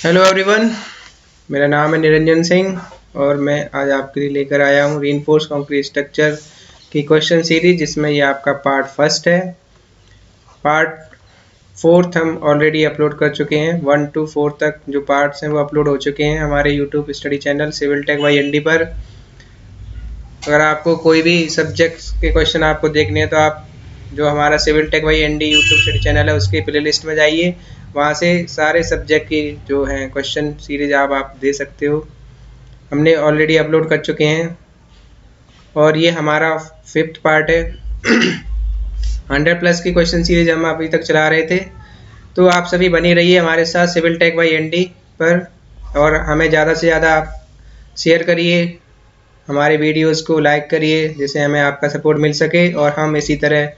Hello everyone, मेरा नाम है निरंजन सिंह और मैं आज आपके लिए लेकर आया हूँ रीइंफोर्स कंक्रीट स्ट्रक्चर की क्वेश्चन सीरीज, जिसमें ये आपका पार्ट फर्स्ट है। पार्ट फोर्थ हम ऑलरेडी अपलोड कर चुके हैं। 1 to 4 तक जो पार्ट्स हैं वो अपलोड हो चुके हैं हमारे YouTube study channel civil tech by ND पर। अगर आपको कोई भी सब्जेक्ट्स के क्वेश्चन आपको देखने हैं तो आप जो हमारा civil tech by ND YouTube study channel है उसके प्लेलिस्ट में जाइए, वहाँ से सारे सब्जेक्ट की जो हैं क्वेश्चन सीरीज आप दे सकते हो। हमने ऑलरेडी अपलोड कर चुके हैं और ये हमारा 5th पार्ट है। 100+ की क्वेश्चन सीरीज हम अभी तक चला रहे थे, तो आप सभी बने रहिए हमारे साथ सिविल टेक बाई एनडी पर और हमें ज़्यादा से ज़्यादा आप शेयर करिए, हमारे वीडियोस को लाइक करिए, जिससे हमें आपका सपोर्ट मिल सके और हम इसी तरह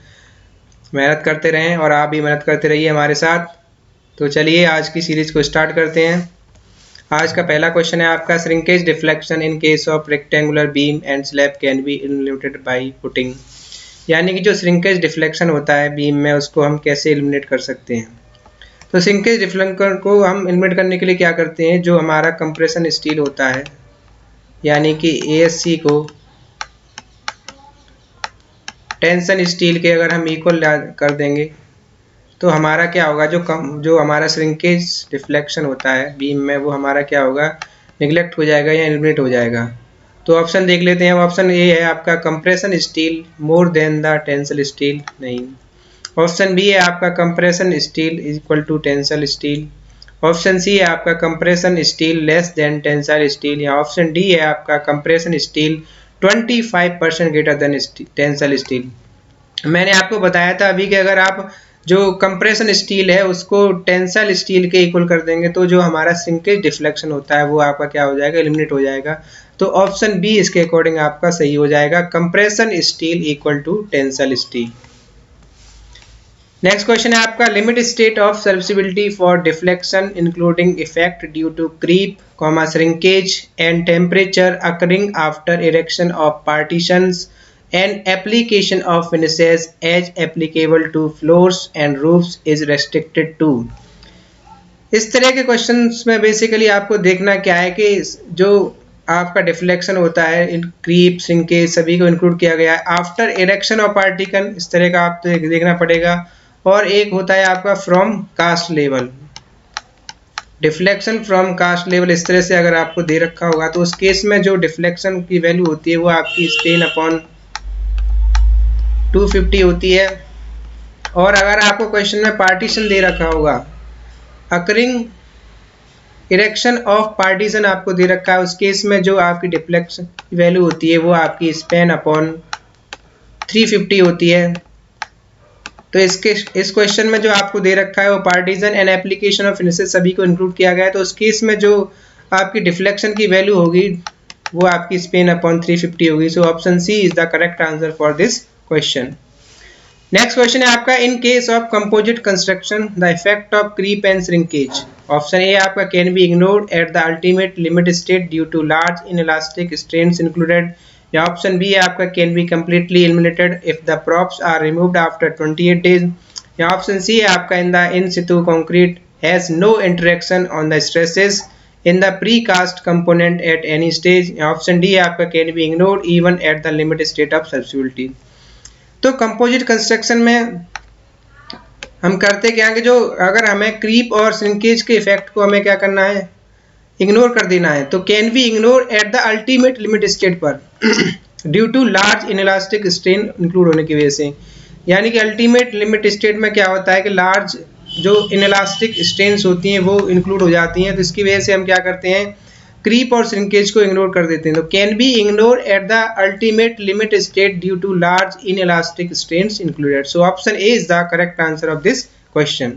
मेहनत करते रहें और आप भी मेहनत करते रहिए हमारे साथ। तो चलिए आज की सीरीज को स्टार्ट करते हैं। आज का पहला क्वेश्चन है आपका, shrinkage deflection in case of rectangular beam and slab can be eliminated by putting. यानी कि जो श्रिंकेज डिफ्लेक्शन होता है बीम में, उसको हम कैसे एलिमिनेट कर सकते हैं। तो श्रिंकेज डिफ्लेक्शन को हम एलिमिनेट करने के लिए क्या करते हैं, जो हमारा कंप्रेशन स्टील होता है यानी कि ASC को टेंशन स्टील के अगर हम इक्वल कर देंगे तो हमारा क्या होगा, जो हमारा श्रिंकेज डिफ्लेक्शन होता है बीम में वो हमारा क्या होगा, निगलेक्ट हो जाएगा या एलिमिनेट हो जाएगा। तो ऑप्शन देख लेते हैं। ऑप्शन ए है आपका compression steel more than the tensile steel, नहीं। ऑप्शन बी है आपका compression steel equal to tensile steel. Option C है आपका compression steel less than tensile steel, या ऑप्शन डी है आपका compression steel 25% greater than tensile steel. मैंने आपको बताया था अभी कि अगर आप जो कंप्रेशन स्टील है उसको टेंसाइल स्टील के इक्वल कर देंगे तो जो हमारा श्रिंकेज डिफ्लेक्शन होता है वो आपका क्या हो जाएगा, एलिमिनेट हो जाएगा। तो ऑप्शन बी इसके अकॉर्डिंग आपका सही हो जाएगा, compression steel equal to tensile steel. Next question है आपका, limit state of serviceability for deflection including effect due to creep, shrinkage and temperature occurring after erection of partitions and application of finishes as applicable to floors and roofs is restricted to। इस तरह के questions में basically आपको देखना क्या है कि जो आपका डिफ्लेक्शन होता है इन क्रीप श्रिंकेज सभी को इंक्लूड किया गया है आफ्टर इरेक्शन ऑफ पार्टिकल, इस तरह का आपको देखना पड़ेगा। और एक होता है आपका from cast level, deflection from cast level, इस तरह से अगर आपको दे रखा होगा तो उस केस में जो डिफ्लेक्शन की वैल्यू होती है वो आपकी स्ट्रेन अपॉन 250 होती है। और अगर आपको क्वेश्चन में पार्टीशन दे रखा होगा, अकरिंग इरेक्शन ऑफ पार्टीशन आपको दे रखा है, उस केस में जो आपकी डिफ्लेक्शन की वैल्यू होती है वो आपकी स्पैन अपॉन 350 होती है। तो इस क्वेश्चन में जो आपको दे रखा है वो partition and application of finishes सभी को इंक्लूड किया गया है। तो उस केस में जो आपकी डिफ्लेक्शन की वैल्यू होगी वो आपकी स्पैन अपॉन 350 होगी। So option C is the correct answer for this question. Next question है आपका, in case of composite construction the effect of creep and shrinkage. Option A आपका, can be ignored at the ultimate limit state due to large inelastic strains included, या option B है आपका, can be completely eliminated if the props are removed after 28 days, या option C है आपका, in the in situ concrete has no interaction on the stresses in the pre cast component at any stage, या option D है आपका, can be ignored even at the limit state of serviceability. तो composite construction में हम करते क्या कि जो अगर हमें क्रीप और श्रिंकेज के इफेक्ट को हमें क्या करना है, इग्नोर कर देना है, तो can be ignore at the ultimate limit state पर due to large inelastic strain include होने की वजह से। यानी कि अल्टीमेट लिमिट स्टेट में क्या होता है कि लार्ज जो इनइलास्टिक स्ट्रेन्स होती हैं वो इंक्लूड हो जाती हैं, तो इसकी वजह से हम क्या करते हैं, क्रीप और श्रिंकेज को इग्नोर कर देते हैं। तो can be ignore at the ultimate limit state due to large inelastic strains included. So option A is the correct answer of this question.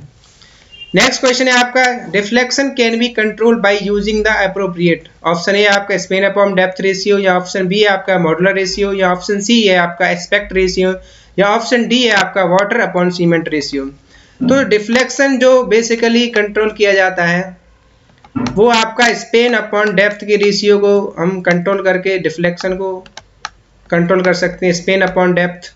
Next question है आपका, deflection can be controlled by using the appropriate. Option A आपका span upon depth ratio, या option B है आपका modular ratio, या option C है आपका aspect ratio, या ऑप्शन डी है आपका वाटर अपॉन सीमेंट रेशियो। तो डिफ्लेक्शन जो बेसिकली कंट्रोल किया जाता है वो आपका स्पैन अपॉन डेप्थ के रेशियो को हम कंट्रोल करके डिफ्लेक्शन को कंट्रोल कर सकते हैं। स्पैन अपॉन डेप्थ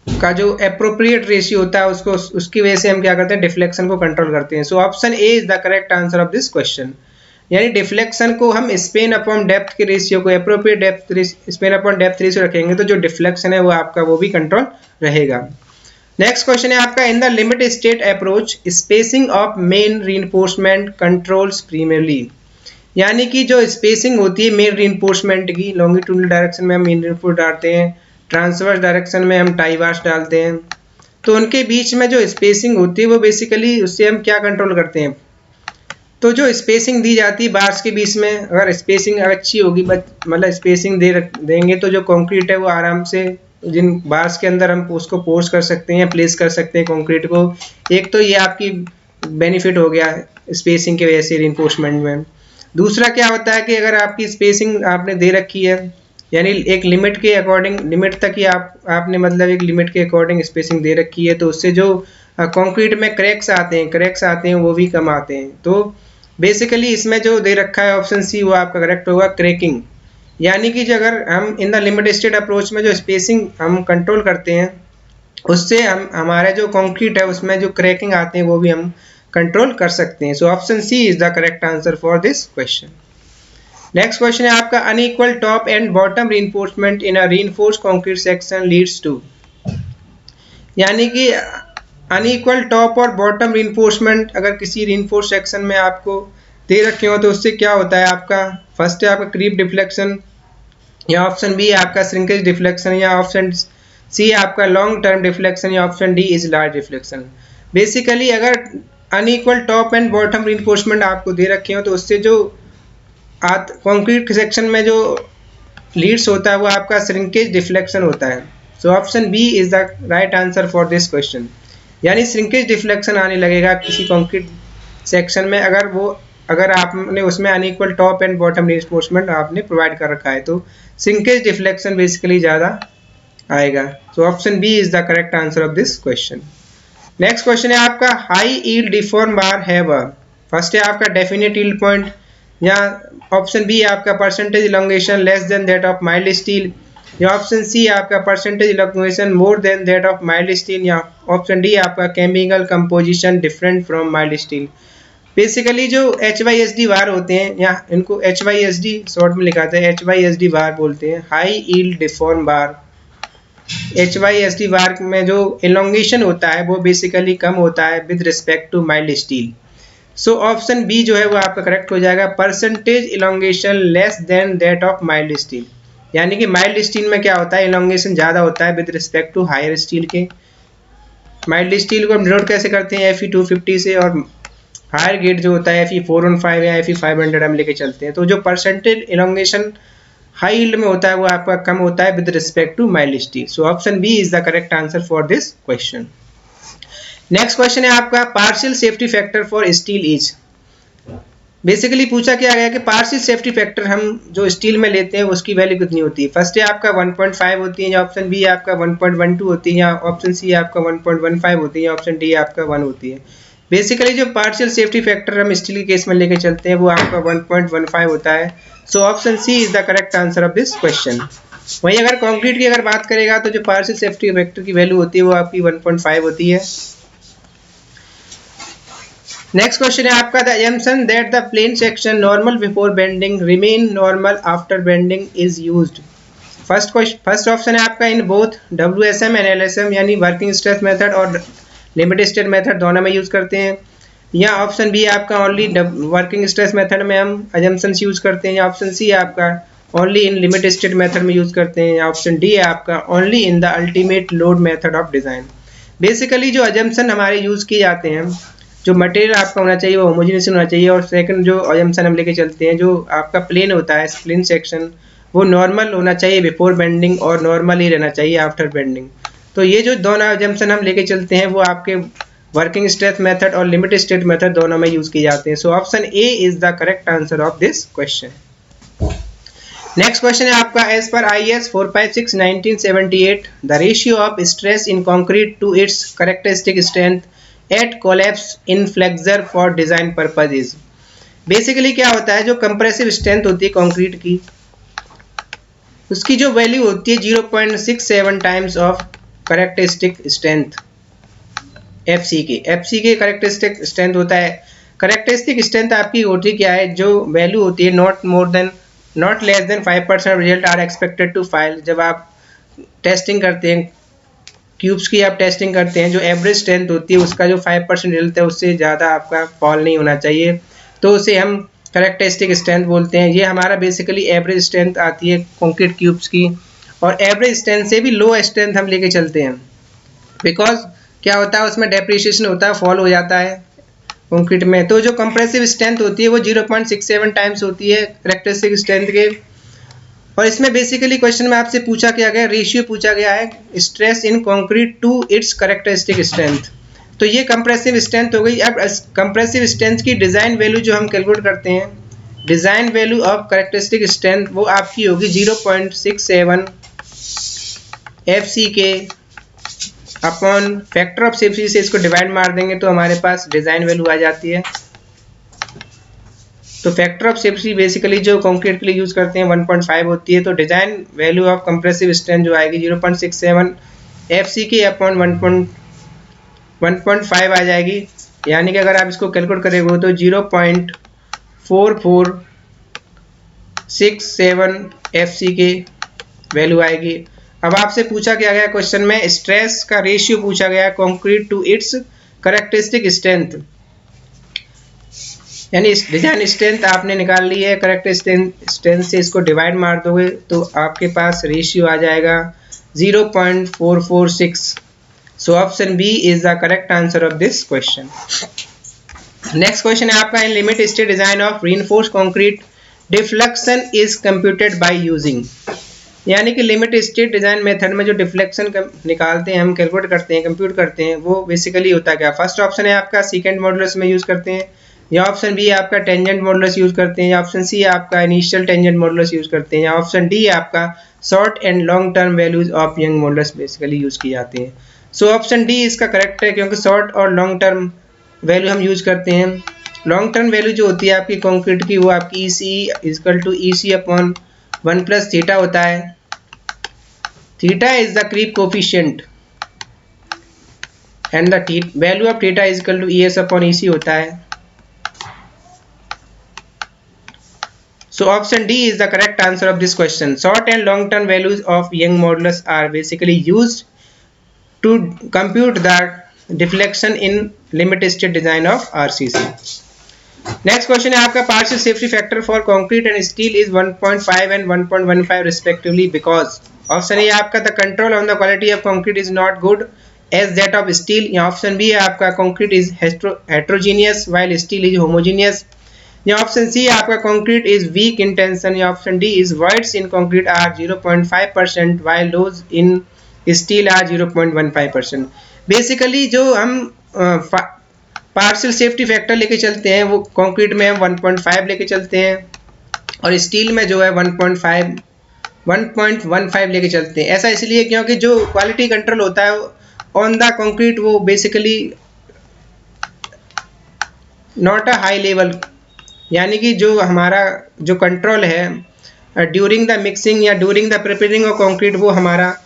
का जो एप्रोप्रिएट रेशियो होता है उसको उसकी वजह से हम क्या करते हैं, डिफ्लेक्शन को कंट्रोल करते हैं। So option A is the correct answer of this question. यानी डिफ्लेक्शन को हम स्पेन अपॉन डेप्थ के रेशियो को appropriate depth Spain upon depth ratio रखेंगे तो जो डिफ्लेक्शन है वो आपका वो भी कंट्रोल रहेगा। नेक्स्ट क्वेश्चन है आपका, in the limit state approach spacing of main reinforcement controls primarily. यानी कि जो स्पेसिंग होती है मेन रीइंफोर्समेंट की, लॉन्गिट्यूडनल डायरेक्शन में हम मेन रीइंफोर्स डालते हैं, ट्रांसवर्स डायरेक्शन में हम टाई बार्स डालते हैं, तो उनके बीच में जो स्पेसिंग होती है वो बेसिकली उससे हम क्या कंट्रोल करते हैं। तो जो स्पेसिंग दी जाती है बार्स के बीच में, अगर स्पेसिंग अच्छी होगी मतलब स्पेसिंग देंगे तो जो कंक्रीट है वो आराम से जिन बार्स के अंदर हम उसको पोर्स कर सकते हैं, प्लेस कर सकते हैं कंक्रीट को। एक तो ये आपकी बेनिफिट हो गया स्पेसिंग की वजह से रीइंफोर्समेंट में। दूसरा क्या होता है कि अगर आपकी स्पेसिंग आपने दे रखी है, यानी एक लिमिट के अकॉर्डिंग, लिमिट तक ही आपने मतलब एक लिमिट के अकॉर्डिंग स्पेसिंग दे रखी है, तो उससे जो कंक्रीट में क्रैक्स आते हैं वो भी कम आते हैं। तो बेसिकली इसमें जो दे रखा है ऑप्शन सी वो आपका करेक्ट होगा, क्रैकिंग। यानी कि जो अगर हम in the limit state approach में जो स्पेसिंग हम कंट्रोल करते हैं उससे हम हमारे जो कंक्रीट है उसमें जो क्रैकिंग आते हैं वो भी हम कंट्रोल कर सकते हैं। So option C is the correct answer for this question. Next question है आपका, unequal top and bottom reinforcement in a reinforced concrete section leads to. यानी कि अनइक्वल टॉप और बॉटम रीइंफोर्समेंट अगर किसी रीइंफोर्स सेक्शन में आपको दे रखे हो तो उससे क्या होता है आपका, फर्स्ट है आपका क्रीप डिफ्लेक्शन, या ऑप्शन बी आपका श्रिंकेज डिफ्लेक्शन, या ऑप्शन सी आपका लॉन्ग टर्म डिफ्लेक्शन, या option D is large deflection. Basically अगर unequal top and bottom reinforcement आपको दे रखे हो तो उससे जो कंक्रीट सेक्शन में जो लीड्स होता है वो आपका श्रिंकेज डिफ्लेक्शन होता है। So option B is the right answer for this question. यानी श्रिंकेज डिफ्लेक्शन आने लगेगा किसी कंक्रीट सेक्शन में अगर आपने उसमें unequal top and bottom reinforcement आपने प्रोवाइड कर रखा है तो श्रिंकेज डिफ्लेक्शन बेसिकली ज़्यादा आएगा। So option B is the correct answer of this question. Next question है आपका, high yield deformed bar have a, first है आपका डेफिनेट यील्ड पॉइंट, या ऑप्शन बी आपका percentage elongation less than that of mild steel, या option C आपका percentage elongation more than that of mild steel, या option D आपका chemical composition different from mild steel. Basically जो HYSD बार होते हैं, या इनको HYSD शॉर्ट में लिखाते हैं, HYSD बार बोलते हैं, हाई यील्ड डिफॉर्म बार। HYSD बार में जो इलोंगेशन होता है वो बेसिकली कम होता है with respect to mild steel. So option B जो है वो आपका करेक्ट हो जाएगा, percentage elongation less than that of mild steel. यानी कि माइल्ड स्टील में क्या होता है, इलोंगेशन ज़्यादा होता है with respect to higher steel के। माइल्ड स्टील को हम डिनोट कैसे करते हैं, Fe250 से, और हायर ग्रेड जो होता है Fe415 या Fe500 हम लेके चलते हैं। तो जो परसेंटेज इलोंगेशन हाई यील्ड में होता है वो आपका कम होता है with respect to mild steel. So option B is the correct answer for this question. Next question है आपका, partial safety factor for steel is. Basically पूछा क्या गया कि पार्शियल सेफ्टी फैक्टर हम जो स्टील में लेते हैं उसकी वैल्यू कितनी होती है। फर्स्ट है आपका 1.5 होती है, या ऑप्शन बी आपका 1.12 होती है, या ऑप्शन सी आपका 1.15 होती है, या ऑप्शन डी आपका 1 होती है। बेसिकली जो पार्शियल सेफ्टी फैक्टर हम स्टील के केस में लेके चलते हैं वो आपका 1.15 होता है। So option C is the correct answer of this question. वहीं अगर कंक्रीट की अगर बात करेगा तो जो पार्शियल सेफ्टी फैक्टर की वैल्यू होती है वो आपकी 1.5 होती है। नेक्स्ट क्वेश्चन है आपका, the assumption that the plane section normal before bending remain normal after bending is used. First option है आपका, in both WSM and LSM, यानी वर्किंग स्ट्रेस मेथड और लिमिट स्टेट मेथड दोनों में यूज करते हैं, या ऑप्शन बी आपका ओनली वर्किंग स्ट्रेस मेथड में हम assumptions यूज करते हैं, या ऑप्शन सी आपका only in limit state method में यूज करते हैं, या ऑप्शन डी आपका only in the ultimate load method of design. Basically जो assumption हमारे यूज किए जाते हैं, जो मटेरियल आपका होना चाहिए वो होमोजेनियस होना चाहिए, और सेकंड जो assumption हम लेके चलते हैं, जो आपका प्लेन होता है प्लेन सेक्शन वो नॉर्मल होना चाहिए बिफोर बेंडिंग और नॉर्मल ही रहना चाहिए आफ्टर बेंडिंग। तो ये जो दोनों assumption हम लेके चलते हैं वो आपके वर्किंग स्ट्रेस मेथड और लिमिट स्टेट मेथड दोनों में यूज किए जाते हैं। So option A is the correct answer of this question. Next question है आपका, as per IS 456/1978 the ratio of stress in concrete to its characteristic strength at collapse in flexure for design purpose is. Basically क्या होता है, जो compressive strength होती है concrete की उसकी जो वैल्यू होती है 0.67 times of characteristic strength F C K characteristic strength होता है। करेक्टरिस्टिक स्ट्रेंथ आपकी होती क्या है, जो वैल्यू होती है not less than 5% result are expected to fail. जब आप टेस्टिंग करते हैं क्यूब्स की, आप टेस्टिंग करते हैं, जो एवरेज स्ट्रेंथ होती है उसका जो 5% रिजल्ट है उससे ज़्यादा आपका फॉल नहीं होना चाहिए, तो उसे हम करेक्टरिस्टिक स्ट्रेंथ बोलते हैं। ये हमारा बेसिकली एवरेज स्ट्रेंथ आती है कंक्रीट क्यूब्स की, और एवरेज स्ट्रेंथ से भी लो स्ट्रेंथ हम लेके चलते हैं, बिकॉज क्या होता है उसमें डेप्रिसिएशन होता है, फॉल हो जाता है कंक्रीट में। तो जो कंप्रेसिव स्ट्रेंथ होती है वो 0.67 टाइम्स होती है करेक्टरिस्टिक स्ट्रेंथ के। और इसमें बेसिकली क्वेश्चन में आपसे पूछा क्या गया, रेशियो पूछा गया है stress in concrete to its characteristic strength. तो ये कंप्रेसिव स्ट्रेंथ हो गई। अब कंप्रेसिव स्ट्रेंथ की डिज़ाइन वैल्यू जो हम कैलकुलेट करते हैं, design value of characteristic strength वो आपकी होगी 0.67 FCK upon factor of safety से इसको डिवाइड मार देंगे तो हमारे पास डिज़ाइन वैल्यू आ जाती है। तो फैक्टर ऑफ सेफ्टी बेसिकली जो कंक्रीट के लिए यूज़ करते हैं 1.5 होती है, तो design value of compressive strength जो आएगी 0.67 FCK अपॉन 1.5 आ जाएगी। यानी कि अगर आप इसको कैलकुलेट करेंगे तो 0.4467 FCK वैल्यू आएगी। अब आपसे पूछा क्या गया क्वेश्चन में, स्ट्रेस का रेशियो पूछा गया concrete to its characteristic strength, यानी डिजाइन स्ट्रेंथ आपने निकाल ली है, करेक्टरिस्टिक स्ट्रेंथ से इसको डिवाइड मार दोगे तो आपके पास रेशियो आ जाएगा 0.446। So option B is the correct answer of this question. Next question है आपका, in limit state design of reinforce concrete deflection is computed by using. यानी कि लिमिट स्टेट डिजाइन मेथड में जो डिफ्लेक्शन निकालते हैं, हम कैलकुलेट करते हैं, कंप्यूट करते हैं, वो बेसिकली होता क्या। फर्स्ट ऑप्शन है आपका सेकंड मॉडुलस में यूज करते हैं, या ऑप्शन बी आपका टेंजेंट मॉडुलस यूज करते हैं, या ऑप्शन सी आपका इनिशियल टेंजेंट मॉडुलस यूज करते हैं, या ऑप्शन डी आपका short and long term values of young modulus basically use किए जाते हैं। सो ऑप्शन डी इसका करेक्ट है, क्योंकि शॉर्ट और लॉन्ग टर्म वैल्यू हम यूज करते हैं। लॉन्ग टर्म वैल्यू जो होती है आपकी कंक्रीट की, वो आपकी EC equal to EC upon 1 plus theta होता है। Theta is the creep coefficient and the value of theta is equal to ES upon EC होता है। So option D is the correct answer of this question. Short and long term values of Young modulus are basically used to compute the deflection in limit state design of RCC. Next question है आपका, partial safety factor for concrete and steel is 1.5 and 1.15 respectively because option A आपका the control on the quality of concrete is not good as that of steel, या option B है आपका concrete is heterogeneous while steel is homogeneous, या option C आपका concrete is weak in tension, या option D is voids in concrete are 0.5% while those in steel are 0.15%। Basically जो हम partial safety factor लेके चलते हैं वो कंक्रीट में हम 1.5 लेके चलते हैं, और स्टील में जो है 1.15 लेके चलते हैं। ऐसा इसलिए क्योंकि जो क्वालिटी कंट्रोल होता है ऑन द कंक्रीट वो basically not a high level, यानी कि जो हमारा जो कंट्रोल है ड्यूरिंग द मिक्सिंग या during the preparing of concrete वो हमारा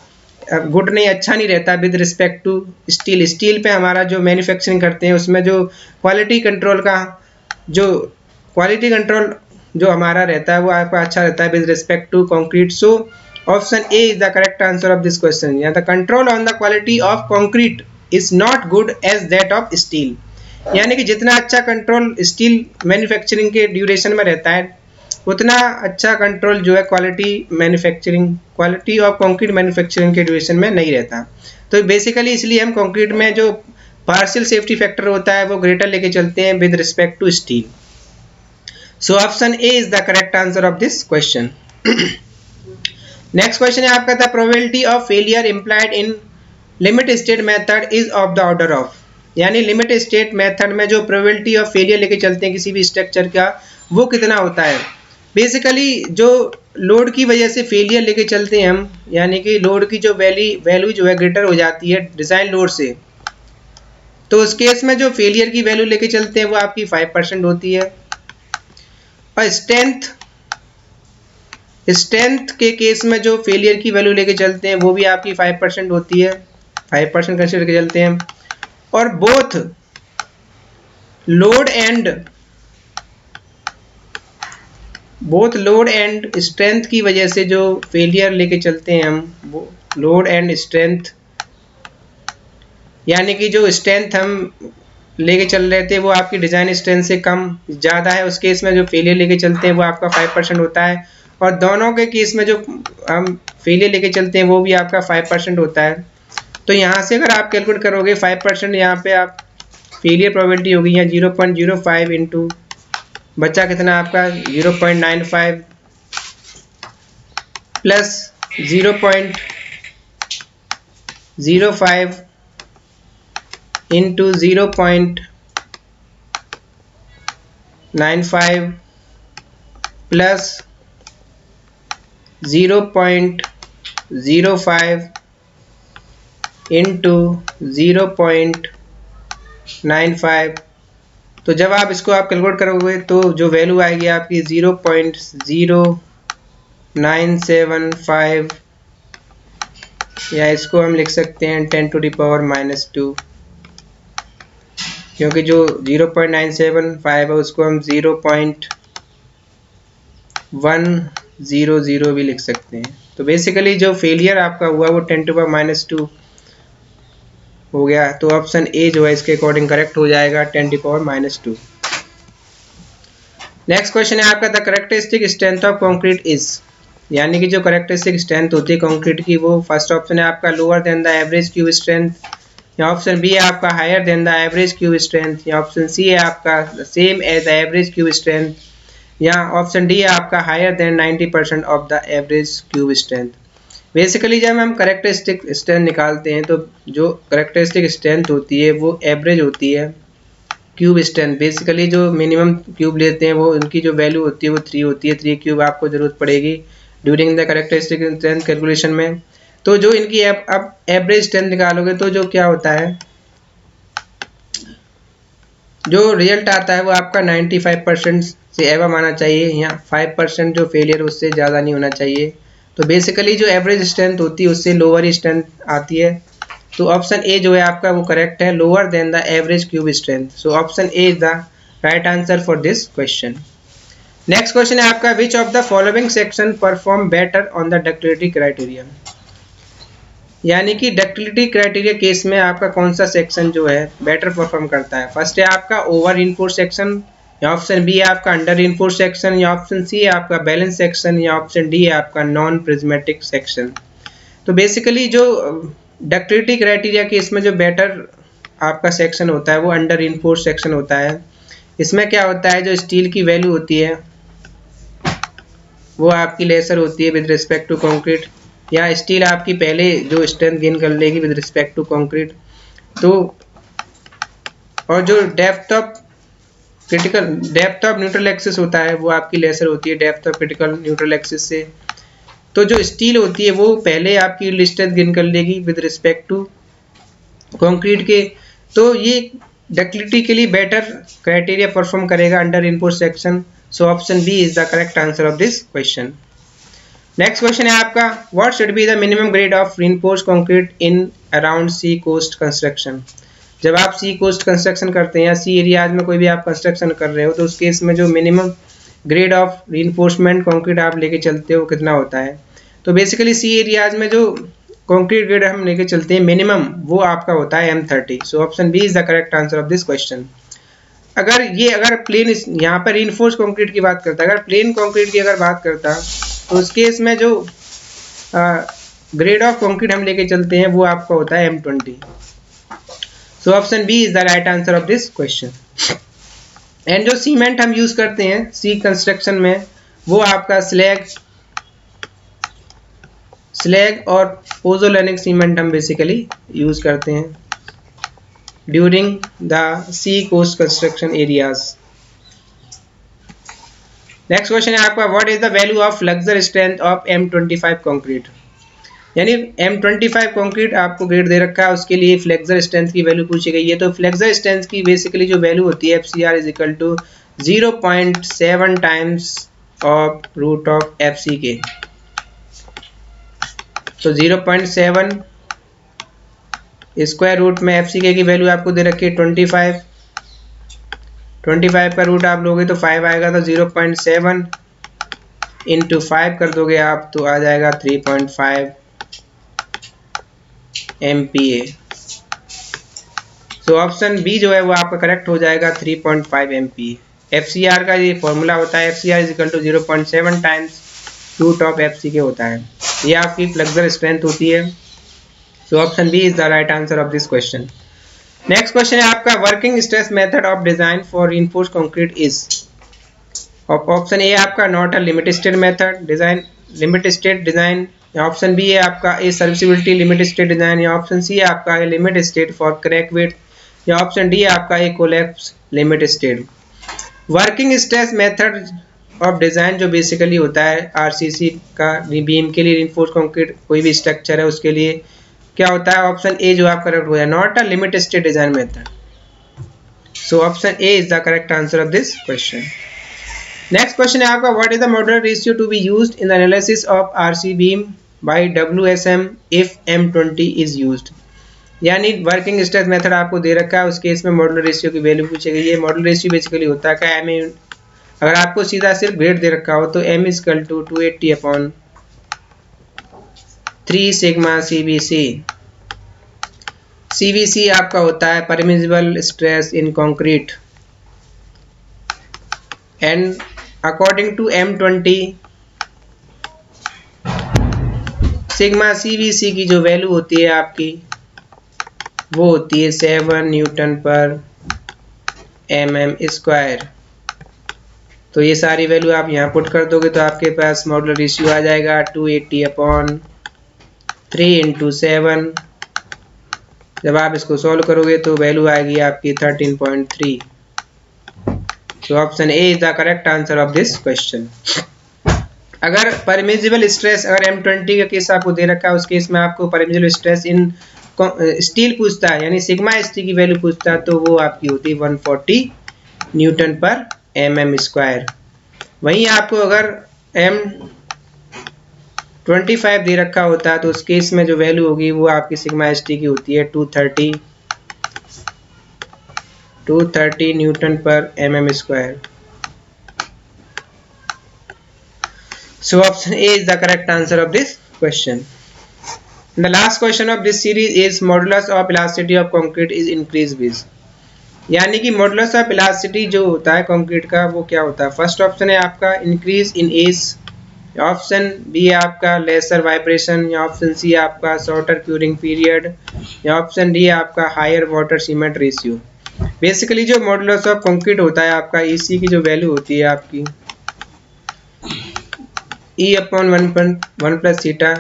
गुड नहीं, अच्छा नहीं रहता with respect to steel. Steel पे हमारा जो मैन्युफैक्चरिंग करते हैं उसमें जो क्वालिटी कंट्रोल जो हमारा रहता है वो आपका अच्छा रहता है with respect to concrete. So option A is the correct answer of this question, या the control on the quality of concrete is not good as that of steel. यानी कि जितना अच्छा कंट्रोल स्टील मैन्युफैक्चरिंग के duration में रहता है उतना अच्छा कंट्रोल जो है क्वालिटी ऑफ कंक्रीट मैन्युफैक्चरिंग के ड्यूरेशन में नहीं रहता। तो बेसिकली इसलिए हम कंक्रीट में जो पार्शियल सेफ्टी फैक्टर होता है वो ग्रेटर लेके चलते हैं with respect to steel. So option A is the correct answer of this question. Next question है आपका, the probability of failure implied in limit state method is of the order of. यानी limit state method में जो probability of failure लेके चलते हैं किसी भी स्ट्रक्चर का वो कितना होता है। बेसिकली जो लोड की वजह से फेलियर लेके चलते हैं हम, यानी कि लोड की जो वैल्यू जो है ग्रेटर हो जाती है डिज़ाइन लोड से, तो उस केस में जो फेलियर की वैल्यू लेके चलते हैं वो आपकी 5% होती है। और स्ट्रेंथ के केस में जो फेलियर की वैल्यू लेके चलते हैं वो भी आपकी 5% होती है। 5% कंसिडर करके चलते हैं। और बोथ लोड एंड स्ट्रेंथ की वजह से जो फेलियर लेके चलते हैं हम, वो लोड एंड स्ट्रेंथ, यानी कि जो स्ट्रेंथ हम लेके चल रहे थे वो आपकी डिजाइन स्ट्रेंथ से कम ज़्यादा है, उस केस में जो फेलियर लेके चलते हैं वो आपका 5% होता है। और दोनों के केस में जो हम फेलियर लेके चलते हैं वो भी आपका 5% होता है। तो यहाँ से अगर आप कैलकुलेट करोगे 5%, यहाँ पे आप फेलियर प्रोबेबिलिटी होगी यहाँ 0.05 इंटू बचा कितना आपका 0.95 प्लस 0.05 इंटू 0.95 प्लस 0.05 इंटू 0.95। तो जब आप इसको आप कैलकुलेट करोगे तो जो वैल्यू आएगी आपकी 0.0975, या इसको हम लिख सकते हैं 10⁻⁻², क्योंकि जो 0.975 है उसको हम 0.100 भी लिख सकते हैं। तो बेसिकली जो फेलियर आपका हुआ वो 10⁻² हो गया। तो ऑप्शन ए जो है इसके अकॉर्डिंग करेक्ट हो जाएगा 10⁻²। नेक्स्ट क्वेश्चन है आपका, the characteristic strength of concrete is, यानी कि जो करेक्टरिस्टिक स्ट्रेंथ होती है कंक्रीट की वो फर्स्ट ऑप्शन है आपका lower than the average cube strength, या ऑप्शन बी है आपका higher than the average cube strength, या ऑप्शन सी है आपका same as the average cube strength, या ऑप्शन डी है आपका higher than 90% of the average cube strength. Basically जब हम करेक्टरिस्टिक स्ट्रेंथ निकालते हैं तो जो करेक्टरिस्टिक स्ट्रेंथ होती है वो एवरेज होती है क्यूब स्ट्रेंथ। बेसिकली जो मिनिमम क्यूब लेते हैं वो उनकी जो वैल्यू होती है वो 3 होती है। 3 क्यूब आपको जरूरत पड़ेगी during the characteristic strength calculation में। तो जो इनकी अब एवरेज स्ट्रेंथ निकालोगे तो जो क्या होता है, जो रिजल्ट आता है वो आपका 95% से एवं आना चाहिए, या 5% जो फेलियर उससे ज़्यादा नहीं होना चाहिए। तो बेसिकली जो एवरेज स्ट्रेंथ होती है उससे लोअर ही स्ट्रेंथ आती है। तो ऑप्शन ए जो है आपका वो करेक्ट है, lower than the average cube strength. So option A is the right answer for this question. Next question है आपका, which of the following section perform better on the ductility criteria, यानी कि ductility criteria case में आपका कौन सा section जो है बेटर परफॉर्म करता है। फर्स्ट है आपका ओवर रिइंफोर्स सेक्शन, या ऑप्शन बी है आपका अंडर रिइंफोर्स सेक्शन, या ऑप्शन सी है आपका बैलेंस सेक्शन, या ऑप्शन डी है आपका नॉन प्रिज्मेटिक सेक्शन। तो बेसिकली जो डक्टिलिटी क्राइटेरिया केस में जो बेटर आपका सेक्शन होता है वो अंडर रिइंफोर्स सेक्शन होता है। इसमें क्या होता है, जो स्टील की वैल्यू होती है वो आपकी लेसर होती है विद रिस्पेक्ट टू कंक्रीट, या स्टील आपकी पहले जो स्ट्रेंथ गेन कर लेगी विद रिस्पेक्ट टू कंक्रीट। तो और जो डेप्थ ऑफ न्यूट्रल एक्सिस होता है वो आपकी लेसर होती है depth of critical neutral axis से। तो जो स्टील होती है वो पहले आपकी स्ट्रेंथ गेन कर लेगी विद रिस्पेक्ट टू कंक्रीट के। तो ये डक्टिलिटी के लिए बेटर क्राइटेरिया परफॉर्म करेगा under reinforce section. So option B is the correct answer of this question. Next question है आपका, what should be the minimum grade of reinforce concrete in around sea coast construction. जब आप सी coast construction करते हैं या सी areas में कोई भी आप कंस्ट्रक्शन कर रहे हो तो उस केस में जो minimum grade of reinforcement concrete आप लेके चलते हो कितना होता है। तो बेसिकली सी एरियाज में जो कंक्रीट ग्रेड हम लेके चलते हैं मिनिमम वो आपका होता है M30। So option B is the correct answer of this question. अगर प्लेन यहाँ पर रिइंफोर्स कंक्रीट की बात करता है, अगर प्लेन कंक्रीट की अगर बात करता तो उस केस में जो ग्रेड ऑफ कंक्रीट हम लेके चलते हैं वो आपका होता है M20। So option B is the right answer of this question. And जो सीमेंट हम यूज करते हैं सी कंस्ट्रक्शन में वो आपका स्लैग और पोजोलैनिक सीमेंट हम बेसिकली यूज करते हैं during the sea coast construction areas. Next question है आपका, what is the value of flexure strength of M25 concrete, यानी M25 कंक्रीट आपको ग्रेड दे रखा है उसके लिए फ्लेक्सर स्ट्रेंथ की वैल्यू पूछी गई है। तो फ्लेक्सर स्ट्रेंथ की बेसिकली जो वैल्यू होती है FCR is equal to 0.7 times of root of FCK। तो 0.7 स्क्वायर रूट में एफ सी के की वैल्यू आपको दे रखी है 25। 25 का रूट आप लोगे तो 5 आएगा, तो 0.7 इंटू 5 कर दोगे आप तो आ जाएगा 3.5 MPa। तो ऑप्शन बी जो है वो आपका करेक्ट हो जाएगा 3.5 MPa। FCR का ये फॉर्मूला होता है, FCR is equal to 0.7 times root of FCK होता है। ये आपकी फ्लेक्सर स्ट्रेंथ होती है। So option B is the right answer of this question. Next question है आपका, working stress method of design for reinforced concrete is. Option A आपका not a limit state method design, limit state design, या option B है आपका a serviceability limit state design, या option C है आपका ए limit state for crack width, या option D है आपका a collapse limit state. Working stress method of design जो बेसिकली होता है आरसीसी का बीम के लिए, रीइंफोर्स्ड कंक्रीट कोई भी स्ट्रक्चर है उसके लिए क्या होता है, ऑप्शन ए जो आपका करेक्ट हो है, not a limit state design method. So option A is the correct answer of this question. Next question है आपका, what is the modular ratio to be used in the analysis of RC beam by WSM if M20 is used. यानी working stress method आपको दे रखा है, उस case में modular ratio की वैल्यू पूछी गई है। मॉडुलर रेशियो बेसिकली होता है क्या, एम, अगर आपको सीधा सिर्फ ग्रेड दे रखा हो तो M is equal to 280/3 sigma CBC। CBC आपका होता है permissible stress in concrete, and according to M20 sigma CBC की जो वैल्यू होती है आपकी वो होती है 7 Nm²। तो ये सारी वैल्यू आप यहाँ पुट कर दोगे तो आपके पास मॉडुलर रेशियो आ जाएगा 280/3 इंटू 7। जब आप इसको सॉल्व करोगे तो वैल्यू आएगी आपकी 13.3। तो option A is the correct answer of this question. अगर परमिसिबल स्ट्रेस, अगर M20 का केस आपको दे रखा है, उस केस में आपको परमिसिबल स्ट्रेस इन स्टील पूछता है, यानी सिग्मा ST की वैल्यू पूछता है, तो वो आपकी होती है 140 Nm²। वहीं आपको अगर M25 दे रखा होता है तो उस केस में जो वैल्यू होगी वो आपकी सिग्मा ST की होती है 230 Nm²। So option A is the correct answer of this question. The last question of this series is modulus of elasticity of concrete is increased with। यानी कि मॉडुलस ऑफ इलास्टिसिटी जो होता है concrete का वो क्या होता है। फर्स्ट ऑप्शन है आपका increase in age, option B है आपका लेसर वाइब्रेशन, या ऑप्शन सी है आपका शॉर्टर क्यूरिंग पीरियड, या ऑप्शन डी है आपका higher water cement ratio. Basically जो मॉडुलस ऑफ कंक्रीट होता है आपका EC की जो वैल्यू होती है आपकी E/1 + थीटा,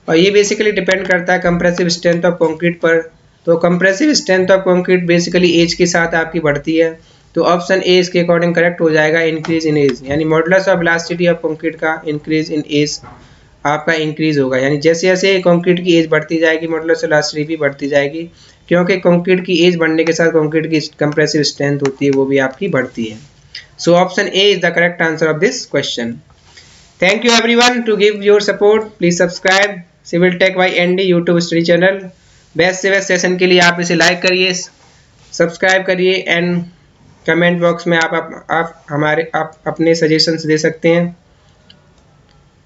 और ये बेसिकली डिपेंड करता है कंप्रेसिव स्ट्रेंथ ऑफ कंक्रीट पर। तो compressive strength of concrete basically age के साथ आपकी बढ़ती है, तो ऑप्शन ए इसके अकॉर्डिंग करेक्ट हो जाएगा, इंक्रीज इन एज। यानी modulus of elasticity of concrete का इंक्रीज इन एज आपका इंक्रीज होगा, यानी जैसे जैसे कंक्रीट की एज बढ़ती जाएगी मॉडुलस ऑफ इलास्टिसिटी भी बढ़ती जाएगी, क्योंकि कंक्रीट की एज बढ़ने के साथ कंक्रीट की कंप्रेसिव स्ट्रेंथ होती है वो भी आपकी बढ़ती है। So option A is the correct answer of this question. Thank you everyone to give your support. Please subscribe Civil Tech by ND YouTube study channel. Best से बेस्ट सेशन के लिए आप इसे लाइक करिए, सब्सक्राइब करिए, and comment box में आप अपने सजेशंस दे सकते हैं।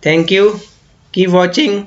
Thank you, keep watching.